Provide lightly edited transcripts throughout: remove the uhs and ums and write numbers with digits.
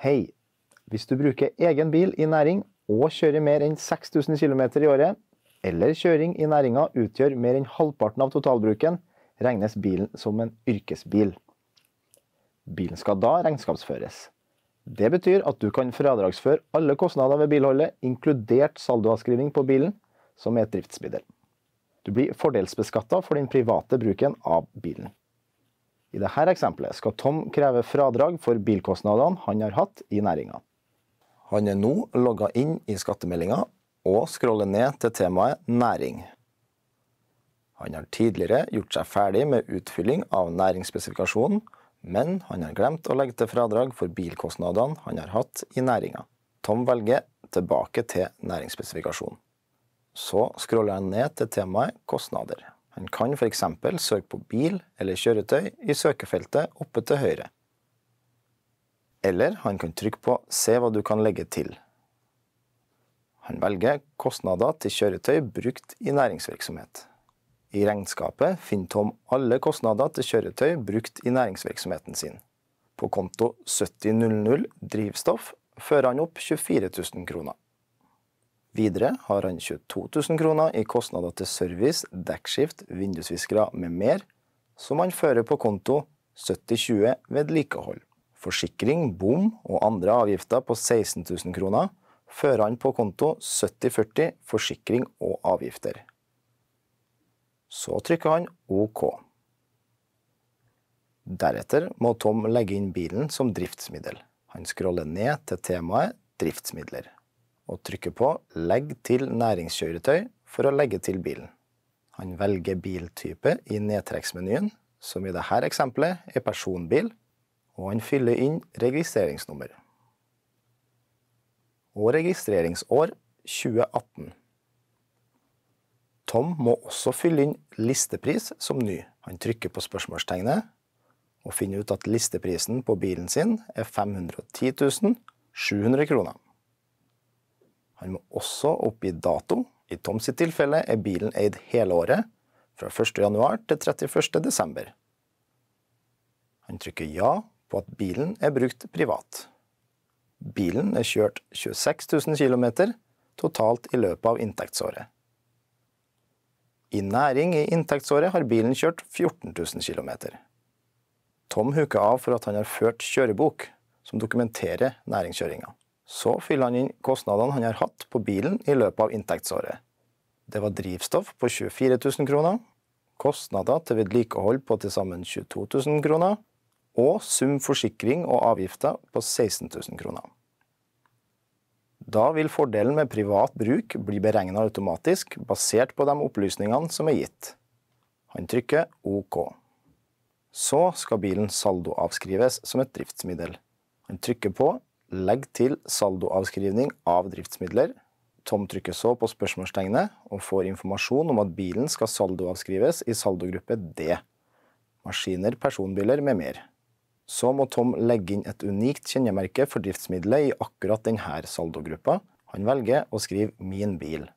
Hei, hvis du bruker egen bil i næring og kjører mer enn 6000 km i året, eller kjøring i næringa utgjør mer enn halvparten av totalbruken, regnes bilen som en yrkesbil. Bilen skal da regnskapsføres. Det betyr at du kan fradragsføre alle kostnader ved bilholdet, inkludert saldoavskrivning på bilen, som er et driftsmiddel. Du blir fordelsbeskattet for den private bruken av bilen. I dette eksempelet skal Tom kreve fradrag for bilkostnadene han har hatt i næringa. Han er nå logget inn i skattemeldinga og scroller ned til temaet næring. Han har tidligere gjort seg ferdig med utfylling av næringsspesifikasjonen, men han har glemt å legge til fradrag for bilkostnadene han har hatt i næringa. Tom velger tilbake til næringsspesifikasjonen. Så scroller han ned til temaet kostnader. Han kan for eksempel søke på bil eller kjøretøy i søkefeltet oppe til høyre. Eller han kan trykke på «Se hva du kan legge til». Han velger kostnader til kjøretøy brukt i næringsvirksomhet. I regnskapet finner Tom alle kostnader til kjøretøy brukt i næringsvirksomheten sin. På konto 7000 drivstoff fører han opp 24 000 kroner. Videre har han 22 000 kroner i kostnader til service, dekkskift, vindusviskere med mer, som han fører på konto 7020 vedlikehold. Forsikring, bom og andre avgifter på 16 000 kroner fører han på konto 7040 forsikring og avgifter. Så trykker han OK. Deretter må Tom legge inn bilen som driftsmiddel. Han scroller ned til temaet driftsmidler og trykker på «Legg til næringskjøretøy» for å legge til bilen. Han velger biltype i nedtrekksmenyen, som i dette eksempelet er personbil, og han fyller inn registreringsnummer. Og registreringsår 2018. Tom må også fylle inn listepris som ny. Han trykker på spørsmålstegnet og finner ut at listeprisen på bilen sin er 510 700 kroner. Han må også oppgi dato. I Toms tilfelle er bilen eid hele året, fra 1. januar til 31. desember. Han trykker ja på at bilen er brukt privat. Bilen er kjørt 26 000 km totalt i løpet av inntektsåret. I næring i inntektsåret har bilen kjørt 14 000 km. Tom huker av for at han har ført kjørebok, som dokumenterer næringskjøringa. Så fyller han inn kostnadene han har hatt på bilen i løpet av inntektsåret. Det var drivstoff på 24 000 kroner, kostnader til vedlikehold på til sammen 22 000 kroner, og sum forsikring og avgifter på 16 000 kroner. Da vil fordelen med privat bruk bli beregnet automatisk, basert på de opplysningene som er gitt. Han trykker OK. Så skal bilen saldoavskrives som et driftsmiddel. Han trykker på «Legg til saldoavskrivning av driftsmidler». Tom trykker så på spørsmålstegnet og får informasjon om at bilen skal saldoavskrives i saldogruppe D. Maskiner, personbiler med mer. Så må Tom legge inn et unikt kjennemerke for driftsmiddelet i akkurat denne saldogruppa. Han velger å skrive «Min bil».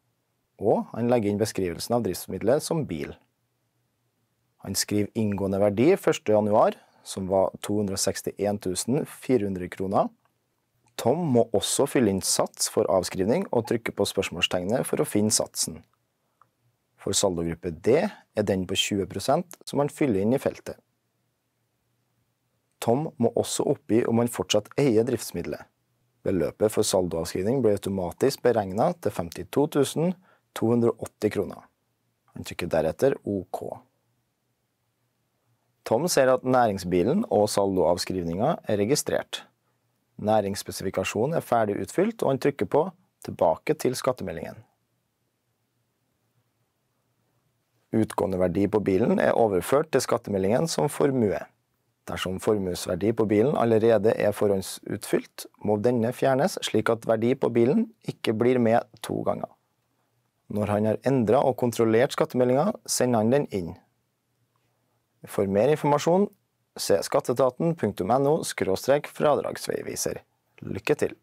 Og han legger inn beskrivelsen av driftsmiddelet som bil. Han skriver inngående verdi 1. januar, som var 261 400 kroner. Tom må også fylle inn sats for avskrivning og trykke på spørsmålstegnet for å finne satsen. For saldogruppe D er den på 20% som han fyller inn i feltet. Tom må også oppgi om han fortsatt eier driftsmiddelet. Beløpet for saldoavskrivning blir automatisk beregnet til 52 280 kroner. Han trykker deretter OK. Tom ser at næringsbilen og saldoavskrivninga er registrert. Næringsspesifikasjonen er ferdig utfylt, og han trykker på «Tilbake til skattemeldingen». Utgående verdi på bilen er overført til skattemeldingen som formue. Dersom formuesverdi på bilen allerede er forhåndsutfylt, må denne fjernes slik at verdi på bilen ikke blir med 2 ganger. Når han har endret og kontrollert skattemeldingen, sender han den inn. For mer informasjon, se skatteetaten.no/fradragsveiviser. Lykke til!